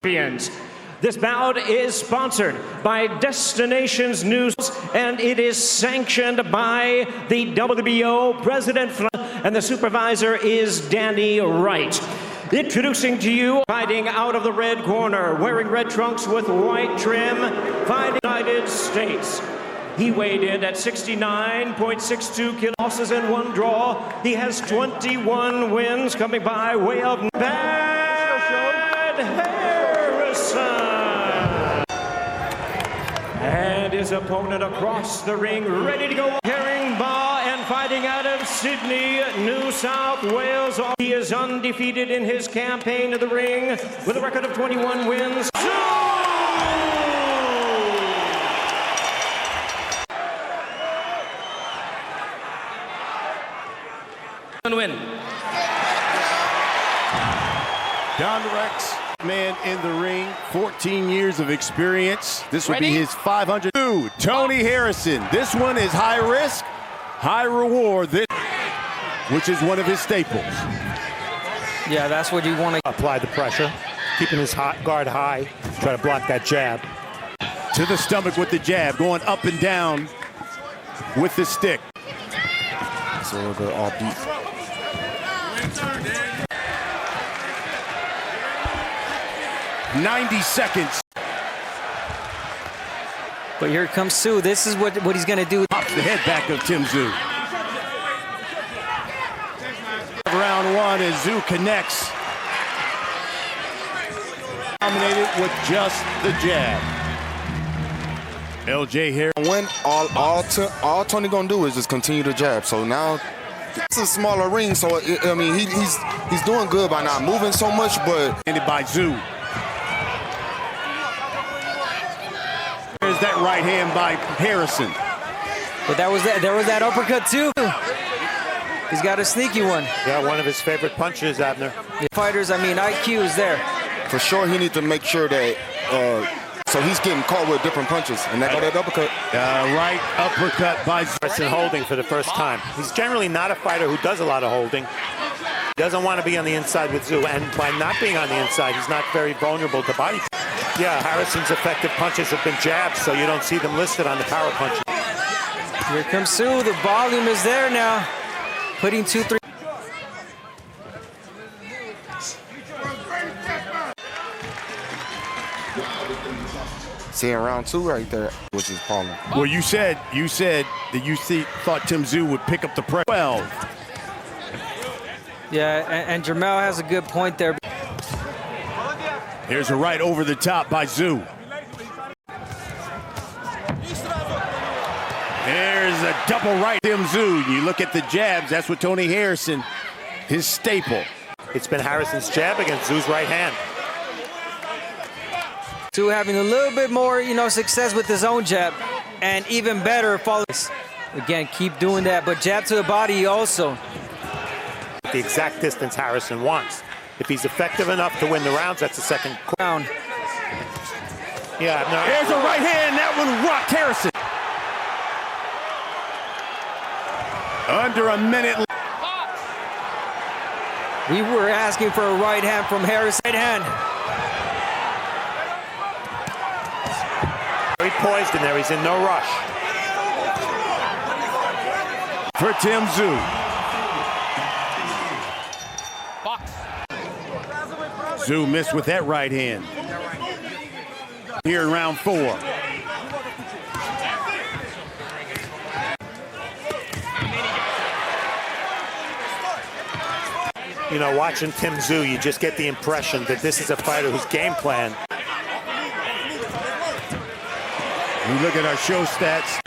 Champions. This bout is sponsored by Destinations News, and it is sanctioned by the WBO president, and the supervisor is Danny Wright. Introducing to you, fighting out of the red corner, wearing red trunks with white trim, fighting United States. He weighed in at 69.62 kilos, losses and 1 draw. He has 21 wins coming by way of and his opponent across the ring, ready to go, carrying bar and fighting out of Sydney, New South Wales. He is undefeated in his campaign of the ring with a record of 21 wins. Win. Don Rex, man in the ring, 14 years of experience. This would be his 500. Tony Harrison. This one is high risk, high reward, which is one of his staples. Yeah, that's what you want to apply the pressure, keeping his guard high, try to block that jab. To the stomach with the jab, going up and down with the stick. It's a little bit off beat. 90 seconds. But here comes Tszyu. This is what he's going to do. Pops the head back of Tszyu. Round one as Tszyu connects. Dominated with just the jab. LJ here. When all Tony gonna do is just continue to jab. So now it's a smaller ring, so I mean he's doing good by not moving so much, but ended by Tszyu. There's that right hand by Harrison. But there was that uppercut too. He's got a sneaky one. Yeah, one of his favorite punches, Abner. The fighters, I mean, IQ is there. For sure, he needs to make sure that so he's getting caught with different punches, and that uppercut. Right uppercut by Harrison holding for the first time. He's generally not a fighter who does a lot of holding. He doesn't want to be on the inside with Tszyu, and by not being on the inside, he's not very vulnerable to body. Yeah, Harrison's effective punches have been jabs, so you don't see them listed on the power punches. Here comes Tszyu. The volume is there now. Putting 2-3. Seeing round two right there, which is Palmer. Well, you said that you thought Tszyu would pick up the pressure. 12. Yeah, and Jermell has a good point there. Here's a right over the top by Tszyu. There's a double right Tszyu. You look at the jabs, that's what Tony Harrison, his staple. It's been Harrison's jab against Tszyu's right hand. Tszyu having a little bit more, success with his own jab, and even better follows. Again, keep doing that, but jab to the body also. The exact distance Harrison wants. If he's effective enough to win the rounds, that's the second round. Yeah, no. There's a right hand, that one rocked Harrison. Under a minute. We were asking for a right hand from Harrison. Right hand. Very poised in there. He's in no rush. For Tszyu. Tszyu missed with that right hand. Here in round 4. Watching Tszyu, you just get the impression that this is a fighter whose game plan. We look at our show stats.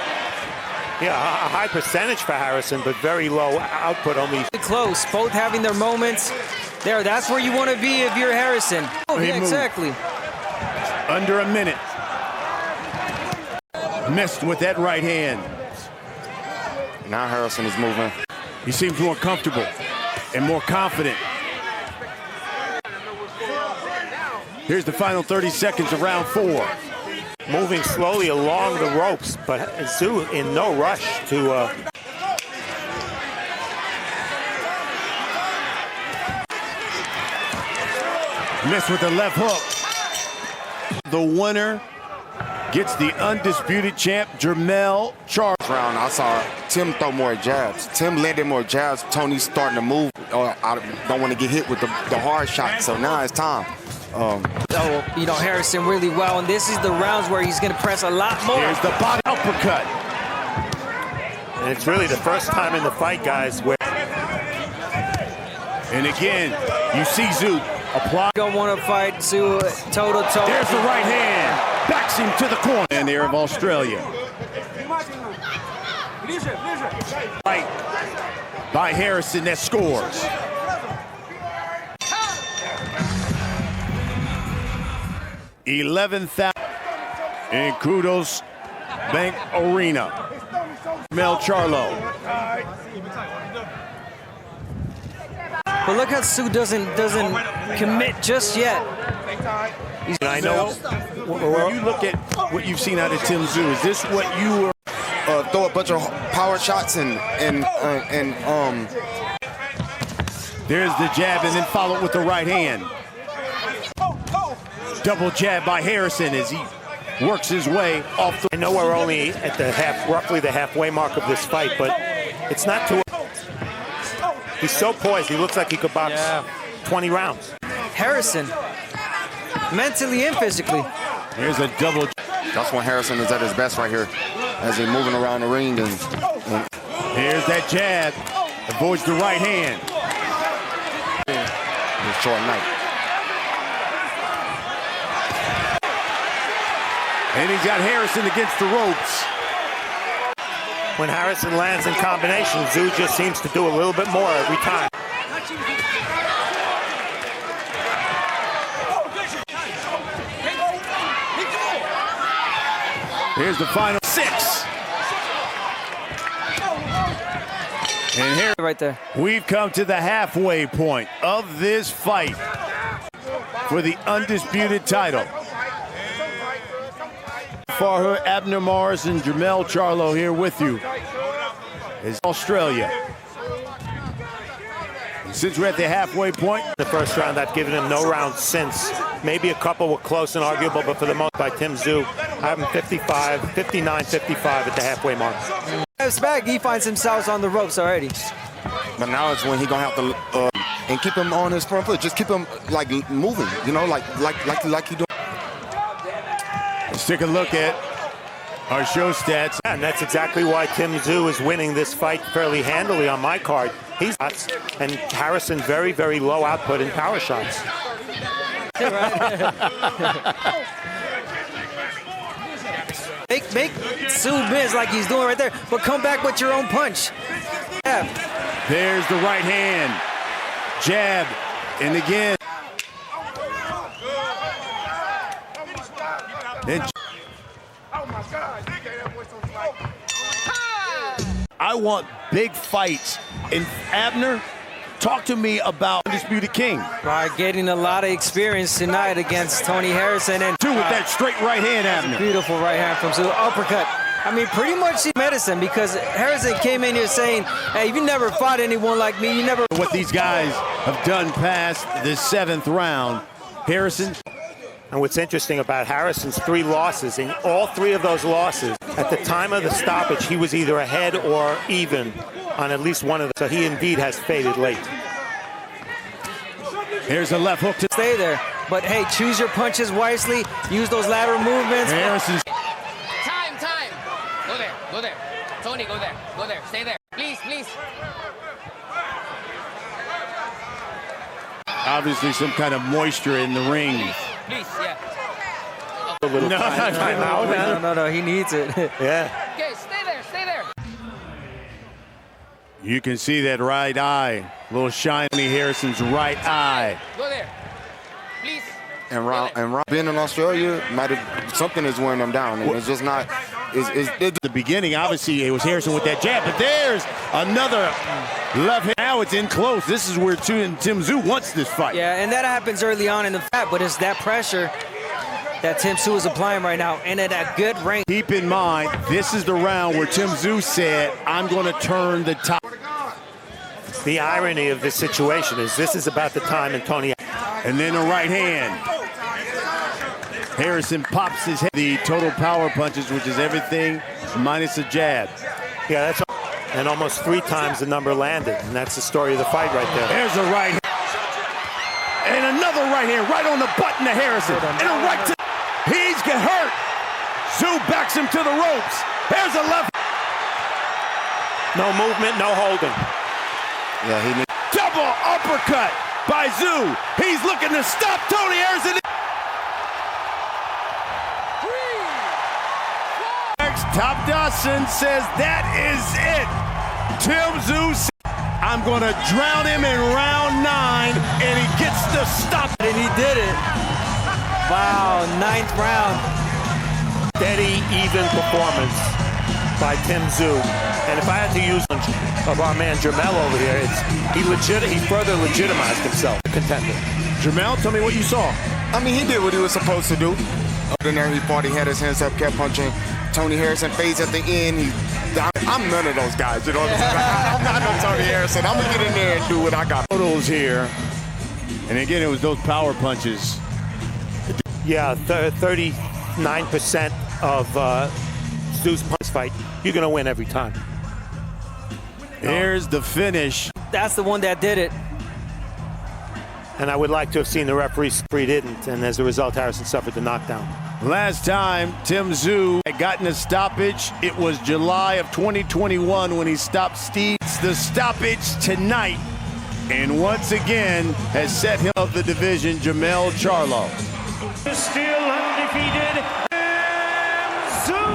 Yeah, a high percentage for Harrison, but very low output, only close. Both having their moments. There, that's where you want to be if you're Harrison. Oh, yeah, exactly. Under a minute. Missed with that right hand. Now Harrison is moving. He seems more comfortable and more confident. Here's the final 30 seconds of round 4. Moving slowly along the ropes, but Tszyu in no rush to Missed with the left hook. the winner gets the undisputed champ, Jermell Charlo. Round, I saw Tim throw more jabs. Tim landed more jabs. Tony's starting to move. I don't want to get hit with the hard shot, so now it's time. You know, Harrison really well, and this is the rounds where he's going to press a lot more. Here's the body uppercut. And it's really the first time in the fight, guys, where... And again, you see Tszyu apply. Don't want to fight Tszyu toe-to-toe. There's the right hand. Backs him to the corner. And there of Australia. Right by Harrison that scores. $11,000 in Kudos Bank Arena. Jermell Charlo. But look how Tszyu doesn't commit just yet. I know. When you look at what you've seen out of Tim Tszyu, is this what you were? Throw a bunch of power shots and There's the jab and then followed with the right hand. Double jab by Harrison as he works his way off the... I know we're only at the roughly the halfway mark of this fight, but it's not too... He's so poised, he looks like he could box 20 rounds. Harrison, mentally and physically. Here's a double... That's when Harrison is at his best right here, as he's moving around the ring. And here's that jab. Avoids the right hand. Short night. And he's got Harrison against the ropes. When Harrison lands in combination, Tszyu just seems to do a little bit more every time. Here's the final 6. And here, Right there. we've come to the halfway point of this fight for the undisputed title. For Abner Morris and Jermell Charlo here with you is Australia. And since we're at the halfway point, The first round, I've given him no rounds since. Maybe a couple were close and arguable, but for the most by Tim Tszyu, I have him 55, 59, 55 at the halfway mark. Steps back, he finds himself on the ropes already. But now it's when he's gonna have to and keep him on his front foot. Just keep him like moving, you know, like he doing. let's take a look at our show stats. And that's exactly why Tim Tszyu is winning this fight fairly handily on my card. He's and Harrison very, very low output in power shots. Make Tszyu miss like he's doing right there, but come back with your own punch. Yeah. There's the right hand. Jab. And again. And I want big fights. And Abner, talk to me about Undisputed King. Right, getting a lot of experience tonight against Tony Harrison. And Two with that straight right hand, Abner. beautiful right hand from Tszyu. Uppercut. I mean, pretty much medicine, because Harrison came in here saying, hey, you never fought anyone like me. You never... What these guys have done past the 7th round. Harrison. And what's interesting about Harrison's 3 losses, in all 3 of those losses, at the time of the stoppage, he was either ahead or even on at least one of them. So he indeed has faded late. Here's a left hook to stay there. But, hey, choose your punches wisely. Use those lateral movements. Harrison's. Time. Go there. Tony, go there. Stay there. Please. Obviously some kind of moisture in the ring. Please, yeah. A little time out. No, he needs it. Yeah. Okay, stay there. You can see that right eye. A little shiny Harrison's right eye. Go there. Please. And being in Australia, something is wearing them down, and it's just not. It's The beginning, obviously, it was Harrison with that jab, but there's another left hand. Now it's in close. This is where Tim Tszyu wants this fight. Yeah, and that happens early on in the fight, but it's that pressure that Tim Tszyu is applying right now, and at a good range. Keep in mind, this is the round where Tim Tszyu said, I'm going to turn the top. The irony of this situation is this is about the time in Tony. And then the right hand. Harrison pops his head. The total power punches, which is everything minus a jab. Yeah, that's and almost 3 times the number landed, and that's the story of the fight right there. There's a right hand. And another right hand right on the button to Harrison. And a right to... He's get hurt. Tszyu backs him to the ropes. There's a left. No movement, no holding. Yeah, he needs... Double uppercut by Tszyu. He's looking to stop Tony Harrison. Next, Top Dawson says that is it. Tszyu, I'm going to drown him in round 9, and he gets the stop. And he did it. Wow, 9th round. Steady, even performance by Tszyu. And if I had to use of our man Jermell over here, he further legitimized himself, contender. Jermell, tell me what you saw. I mean, he did what he was supposed to do. Other than there, he fought, he had his hands up, kept punching. Tony Harrison fades at the end. I'm none of those guys, you know what I'm saying? I'm not no Tony Harrison. I'm going to get in there and do what I got. Photos here. And again, it was those power punches. Yeah, 39% of Tszyu's punch fight, you're going to win every time. Here's the finish. That's the one that did it. And I would like to have seen the referee, he didn't, and as a result, Harrison suffered the knockdown. Last time Tszyu had gotten a stoppage, it was July of 2021 when he stopped Steve. It's the stoppage tonight, and once again has set him up the division, Jermell Charlo. Still undefeated, Tszyu!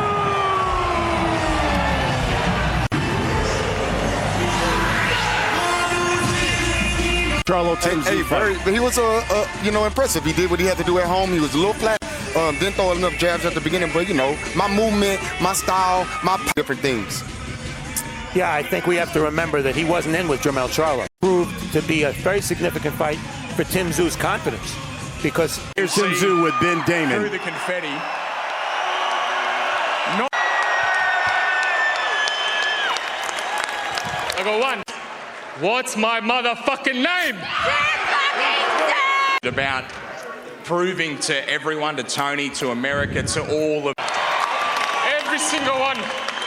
Charlo Tszyu. He was impressive. He did what he had to do at home. He was a little flat. Didn't throw enough jabs at the beginning, but my movement, my style, my different things. Yeah, I think we have to remember that he wasn't in with Jermell Charlo. Proved to be a very significant fight for Tszyu's confidence, because here's Tszyu with Ben Damon. Through the confetti. No. I go 1. What's my motherfucking name? About proving to everyone, to Tony, to America, to all of every single one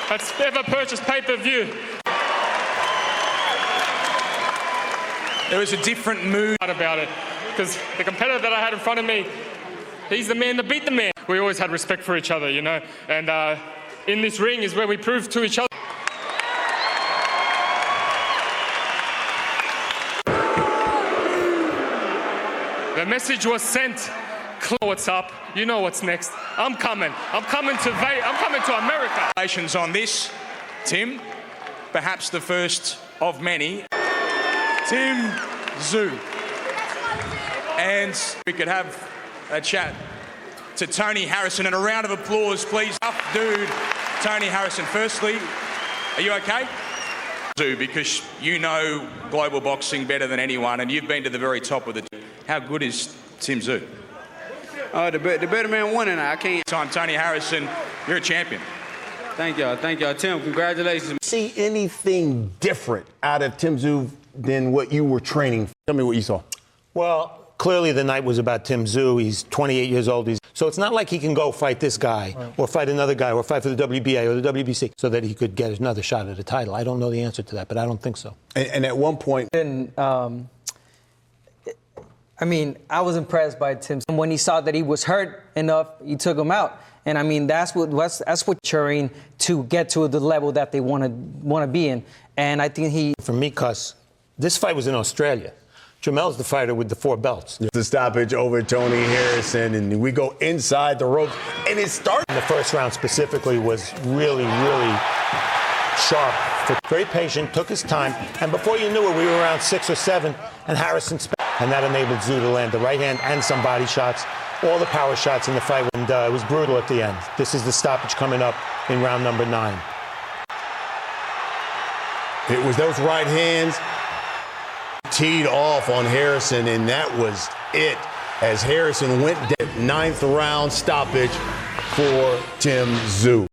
that's ever purchased pay-per-view. There was a different mood about it, because the competitor that I had in front of me, he's the man that beat the man. We always had respect for each other, and in this ring is where we prove to each other. The message was sent. What's up? You know what's next. I'm coming. I'm coming to America. Congratulations on this, Tim. Perhaps the first of many. Tszyu. And we could have a chat to Tony Harrison, and a round of applause, please. Tough dude, Tony Harrison. Firstly, are you okay? Because you know global boxing better than anyone, and you've been to the very top of the... How good is Tszyu? The better man won, and I can't. Tony Harrison, you're a champion. Thank y'all, Tim. Congratulations. See anything different out of Tszyu than what you were training? Tell me what you saw. Well, clearly the night was about Tszyu. He's 28 years old. So it's not like he can go fight this guy, or fight another guy, or fight for the WBA or the WBC, so that he could get another shot at a title. I don't know the answer to that, but I don't think so. And at one point... I mean, I was impressed by Tim. When he saw that he was hurt enough, he took him out. And I mean, that's what cheering to get to the level that they want to be in. And I think he... For me, Cuss, this fight was in Australia. Jermell's the fighter with the 4 belts. The stoppage over Tony Harrison, and we go inside the ropes, and it started. The first round specifically was really, really sharp. Very patient, took his time, and before you knew it, we were around 6 or 7, and Harrison and that enabled Tszyu to land the right hand and some body shots, all the power shots in the fight, and it was brutal at the end. This is the stoppage coming up in round number 9. It was those right hands teed off on Harrison, and that was it, as Harrison went down. 9th round stoppage for Tszyu.